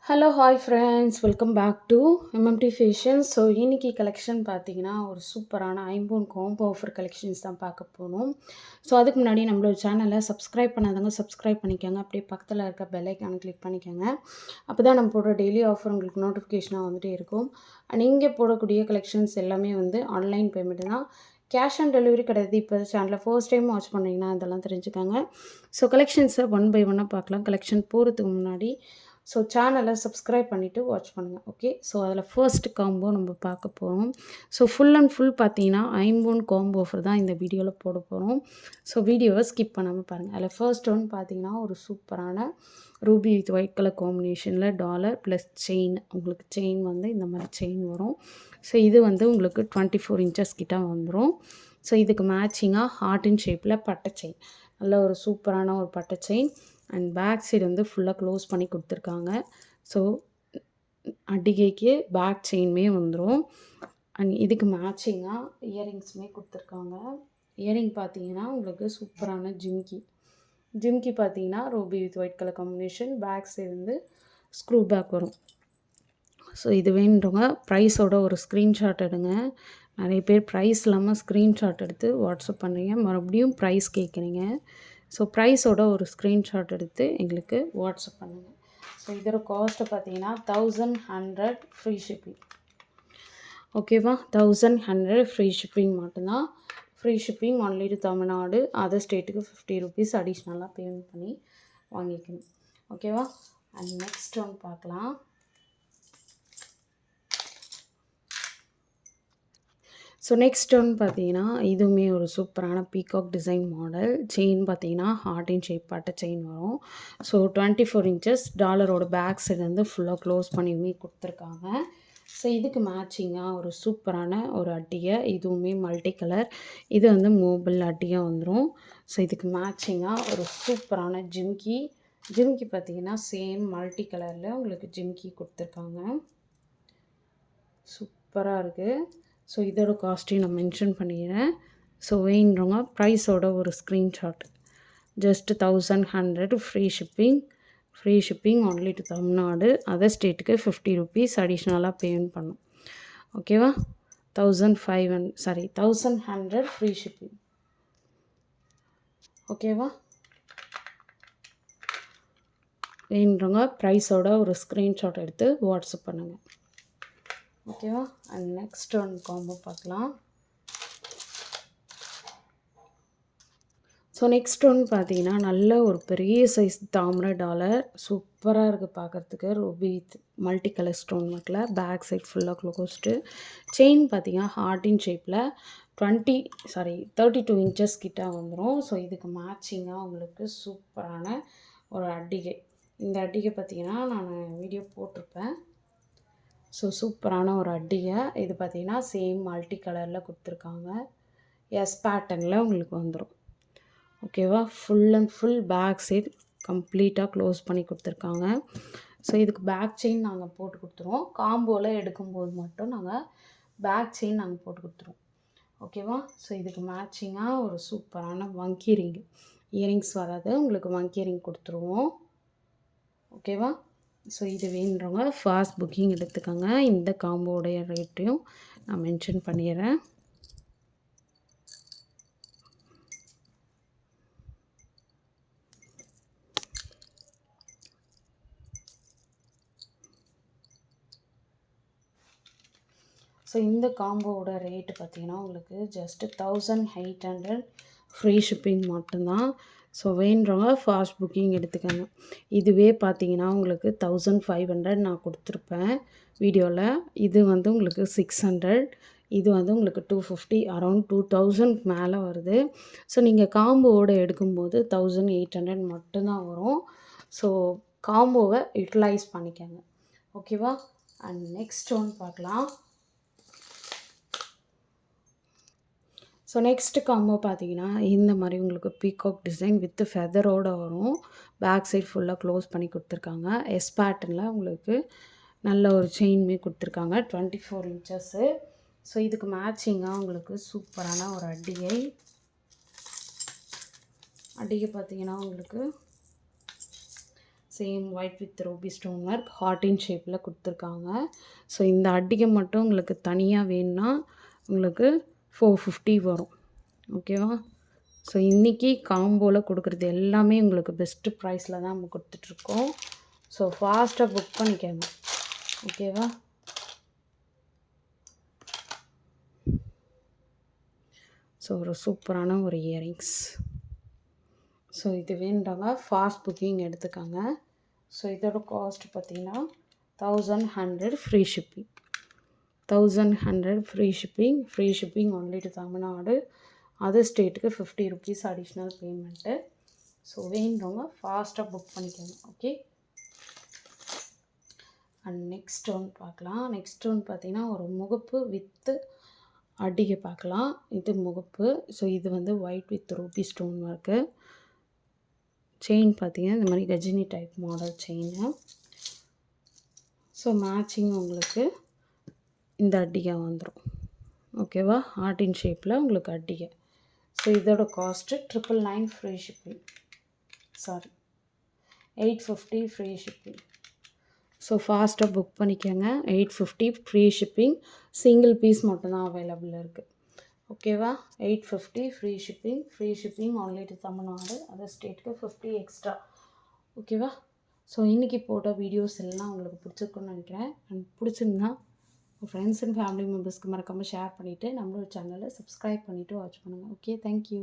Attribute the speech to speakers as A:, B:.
A: Hello hi friends welcome back to MMT fashion. So இன்றைக்கி collection பார்த்தீங்கன்னா ஒரு சூப்பரான ஐம்பொன் காம்போ ஆஃபர் கலெக்ஷன்ஸ் தான் பார்க்க போகணும். ஸோ அதுக்கு முன்னாடி நம்மளோட சேனலை சப்ஸ்கிரைப் பண்ணாதவங்க சப்ஸ்கிரைப் பண்ணிக்கோங்க. அப்படியே பக்கத்தில் இருக்க பெல் ஐக்கானை கிளிக் பண்ணிக்கோங்க. அப்போ தான் நம்ம போடுற டெய்லி ஆஃபர் உங்களுக்கு நோட்டிஃபிகேஷனாக வந்துகிட்டே இருக்கும். அண்ட் இங்கே போடக்கூடிய கலெக்ஷன்ஸ் எல்லாமே வந்து ஆன்லைன் பேமெண்ட் தான், கேஷ் ஆன் டெலிவரி கிடையாது. இப்போ சேனலில் ஃபர்ஸ்ட் டைம் வாட்ச் பண்ணிங்கன்னா இதெல்லாம் தெரிஞ்சுக்காங்க. ஸோ கலெக்ஷன்ஸை ஒன் பை ஒன்னாக பார்க்கலாம். கலெக்ஷன் போகிறதுக்கு முன்னாடி ஸோ சேனலை சப்ஸ்கிரைப் பண்ணிவிட்டு வாட்ச் பண்ணுங்கள். ஓகே, ஸோ அதில் ஃபர்ஸ்ட் காம்போ நம்ம பார்க்க போகிறோம். ஸோ ஃபுல் அண்ட் ஃபுல் பார்த்தீங்கன்னா ஐம்பொன் காம்போ ஆஃபர் தான் இந்த வீடியோவில் போட போகிறோம். ஸோ வீடியோவை ஸ்கிப் பண்ணாமல் பாருங்கள். அதில் ஃபர்ஸ்ட் ஒன் பார்த்தீங்கன்னா ஒரு சூப்பரான ரூபி வித் ஒயிட் கலர் காம்பினேஷனில் டாலர் ப்ளஸ் செயின். உங்களுக்கு செயின் வந்து இந்த மாதிரி செயின் வரும். ஸோ இது வந்து உங்களுக்கு 24 இன்ச்சஸ் கிட்ட வந்துடும். ஸோ இதுக்கு மேட்சிங்காக ஹார்ட்டின் ஷேப்பில் பட்டை செயின், நல்ல ஒரு சூப்பரான ஒரு பட்டை செயின். அண்ட் பேக் சைடு வந்து ஃபுல்லாக க்ளோஸ் பண்ணி கொடுத்துருக்காங்க. ஸோ அடிகைக்கு பேக் செயின்மே வந்துடும். அண்ட் இதுக்கு மேட்சிங்காக இயரிங்ஸுமே கொடுத்துருக்காங்க. இயரிங் பார்த்தீங்கன்னா உங்களுக்கு சூப்பரான ஜிம்கி பார்த்தீங்கன்னா ruby with white colour combination. Back side வந்து ஸ்க்ரூ பேக் வரும். ஸோ இது வேணுன்றவங்க ப்ரைஸோட ஒரு ஸ்க்ரீன்ஷாட் எடுங்க. நிறைய பேர் ப்ரைஸ் இல்லாமல் ஸ்க்ரீன்ஷாட் எடுத்து வாட்ஸ்அப் பண்ணுறீங்க, மறுபடியும் ப்ரைஸ் கேட்குறீங்க. ஸோ ப்ரைஸோட ஒரு ஸ்க்ரீன்ஷாட் எடுத்து எங்களுக்கு வாட்ஸ்அப் பண்ணுங்கள். ஸோ இதோட காஸ்ட்டு பார்த்தீங்கன்னா 1100 ஃப்ரீ ஷிப்பிங். ஓகேவா, 1100 ஃப்ரீ ஷிப்பிங் மட்டும்தான். Free shipping only to Tamil Nadu. Other ஸ்டேட்டுக்கு 50 ருபீஸ் அடிஷ்னலாக பேமெண்ட் பண்ணி வாங்கிக்கணும். ஓகேவா. அண்ட் நெக்ஸ்ட் ஒன் பார்க்கலாம். ஸோ நெக்ஸ்ட் ஒன் பார்த்தீங்கன்னா இதுவுமே ஒரு சூப்பரான பீகாக் டிசைன் மாடல். செயின் பார்த்தீங்கன்னா ஹார்ட்டின் ஷேப் பட்டை செயின் வரும். ஸோ 24 இன்ச்சஸ் டாலரோட பேக் சைடு வந்து ஃபுல்லாக க்ளோஸ் பண்ணியுமே கொடுத்துருக்காங்க. ஸோ இதுக்கு மேட்சிங்காக ஒரு சூப்பரான ஒரு அட்டிகை, இதுவுமே மல்டி கலர். இது வந்து மோபிள் அட்டியாக வந்துடும். ஸோ இதுக்கு மேட்சிங்காக ஒரு சூப்பரான ஜிம்கி பார்த்தீங்கன்னா சேம் மல்டி கலரில் உங்களுக்கு ஜிம்கி கொடுத்துருக்காங்க. சூப்பராக இருக்குது. ஸோ இதோட காஸ்ட்டையும் நான் மென்ஷன் பண்ணிடுறேன். ஸோ வேணுறவங்க ப்ரைஸோட ஒரு screenshot. Just 1100 free shipping only to Tamil Nadu. Other ஸ்டேட்டுக்கு 50 ருபீஸ் அடிஷ்னலாக பேமெண்ட் பண்ணும். ஓகேவா. 1100 ஃப்ரீ ஷிப்பிங். ஓகேவா. வேணுறவங்க ப்ரைஸோட ஒரு ஸ்க்ரீன்ஷாட் எடுத்து வாட்ஸ்அப் பண்ணுங்கள். ஓகேவா. அண்ட் நெக்ஸ்ட் ஒன் காம்போ பார்க்கலாம். ஸோ நெக்ஸ்ட் ஒன் பார்த்தீங்கன்னா நல்ல ஒரு பெரிய சைஸ் தாமரை டாலர். சூப்பராக இருக்குது பார்க்குறதுக்கு. Ruby with multi colour stone ஒர்க்கில் பேக் சைட் ஃபுல்லாக க்ளோஸ்டு. செயின் பார்த்தீங்கன்னா ஹார்ட்டின் ஷேப்பில் 32 இன்ச்சஸ் கிட்ட வந்துடும். ஸோ இதுக்கு மேட்சிங்காக உங்களுக்கு சூப்பரான ஒரு அட்டிகை. இந்த அட்டிகை பார்த்தீங்கன்னா நான் வீடியோ போட்டிருப்பேன். ஸோ சூப்பரான ஒரு அட்டிகை. இது பார்த்திங்கன்னா சேம் மல்டி கலரில் கொடுத்துருக்காங்க. எஸ் பேட்டர்னில் உங்களுக்கு வந்துடும். ஓகேவா. Full and full back side கம்ப்ளீட்டாக க்ளோஸ் பண்ணி கொடுத்துருக்காங்க. ஸோ இதுக்கு பேக் செயின் நாங்கள் போட்டு கொடுத்துருவோம். காம்போவில் எடுக்கும்போது மட்டும் நாங்கள் பேக் செயின் நாங்கள் போட்டு கொடுத்துருவோம். ஓகேவா. ஸோ இதுக்கு மேட்சிங்காக ஒரு சூப்பரான வங்கி ரிங், இயரிங்ஸ் வராது, உங்களுக்கு வங்கி ரிங் கொடுத்துருவோம். ஓகேவா. ஸோ இது வேணுறவங்க ஃபாஸ்ட் புக்கிங் எடுத்துக்கோங்க. இந்த காம்போடைய ரேட்டையும் நான் மென்ஷன் பண்ணிடுறேன். ஸோ இந்த காம்போவோட ரேட்டு பார்த்தீங்கன்னா உங்களுக்கு ஜஸ்ட்டு 1800 ஃப்ரீ ஷிப்பிங் மட்டும்தான். ஸோ வேணுறவங்க ஃபாஸ்ட் புக்கிங் எடுத்துக்கோங்க. இதுவே பார்த்தீங்கன்னா உங்களுக்கு 1500 நான் கொடுத்துருப்பேன் வீடியோவில். இது வந்து உங்களுக்கு 600, இது வந்து உங்களுக்கு 250, அரௌண்ட் 2000 மேலே வருது. ஸோ நீங்கள் காம்போவோடு எடுக்கும்போது 1800 மட்டும்தான் வரும். ஸோ காம்போவை யூட்டிலைஸ் பண்ணிக்கோங்க. ஓகேவா. அண்ட் நெக்ஸ்ட் ஒன் பார்க்கலாம். ஸோ நெக்ஸ்ட்டு காம்போ பார்த்தீங்கன்னா இந்த மாதிரி உங்களுக்கு பீகாக் டிசைன் வித் ஃபெதரோடு வரும். பேக் சைட் ஃபுல்லாக க்ளோஸ் பண்ணி கொடுத்துருக்காங்க. எஸ் பேட்டர்னில் உங்களுக்கு நல்ல ஒரு செயின்மே கொடுத்துருக்காங்க 24 இன்ச்சஸ்ஸு. ஸோ இதுக்கு மேட்சிங்காக உங்களுக்கு சூப்பரான ஒரு அட்டிகை பார்த்தீங்கன்னா உங்களுக்கு same white with ruby stone work ஹார்ட்டின் ஷேப்பில் கொடுத்துருக்காங்க. ஸோ இந்த அட்டிகை மட்டும் உங்களுக்கு தனியாக வேணும்னா உங்களுக்கு 450 வரும். ஓகேவா? ஸோ இன்றைக்கி காம்போவில் கொடுக்குறது எல்லாமே உங்களுக்கு பெஸ்ட்டு ப்ரைஸில் தான் நம்ம கொடுத்துட்ருக்கோம். ஸோ ஃபாஸ்ட்டாக புக் பண்ணிக்கோங்க. ஓகேவா? ஸோ ஒரு சூப்பரான ஒரு இயரிங்ஸ். ஸோ இது வேண்டாங்க ஃபாஸ்ட் புக்கிங் எடுத்துக்காங்க. ஸோ இதோட காஸ்ட் பார்த்திங்கன்னா 1100 free shipping. 1100 free shipping only to Tamil Nadu. Other ஸ்டேட்டுக்கு 50 rupees அடிஷ்னல் பேமெண்ட்டு. ஸோ வேண்டவங்க ஃபாஸ்ட்டாக புக் பண்ணிக்கோங்க. ஓகே. அண்ட் நெக்ஸ்ட் ஒன் பார்க்கலாம். நெக்ஸ்ட் ஒன் பார்த்திங்கன்னா ஒரு முகப்பு வித்து அடிகை பார்க்கலாம். இது முகப்பு. ஸோ இது வந்து white with ruby stone work. Chain பார்த்திங்கன்னா இந்த மாதிரி Ghajini type model chain. So matching உங்களுக்கு இந்த அட்டிகை வந்துடும். ஓகேவா? ஹார்ட்டின் ஷேப்பில் உங்களுக்கு அட்டிகை. ஸோ இதோட cost 999 free shipping. 850 free shipping. So ஃபாஸ்ட்டாக புக் பண்ணிக்கோங்க. 850 ஃப்ரீ ஷிப்பிங். சிங்கிள் பீஸ் மட்டும்தான் அவைலபிள் இருக்குது. ஓகேவா? 850 free shipping only to Tamil Nadu. Other ஸ்டேட்டுக்கு 50 எக்ஸ்ட்ரா. ஓகேவா? ஸோ இன்றைக்கி போட்ட வீடியோஸ் எல்லாம் உங்களுக்கு பிடிச்சிருக்குன்னு நினைக்கிறேன். அண்ட் பிடிச்சிருந்தா உங்கள் ஃப்ரெண்ட்ஸ் அண்ட் ஃபேமிலி மெம்பர்ஸ்க்கு மறக்காமல் ஷேர் பண்ணிவிட்டு நம்மளோட சேனலை சப்ஸ்கிரைப் பண்ணிவிட்டு வாட்ச் பண்ணுங்கள். Okay, thank you.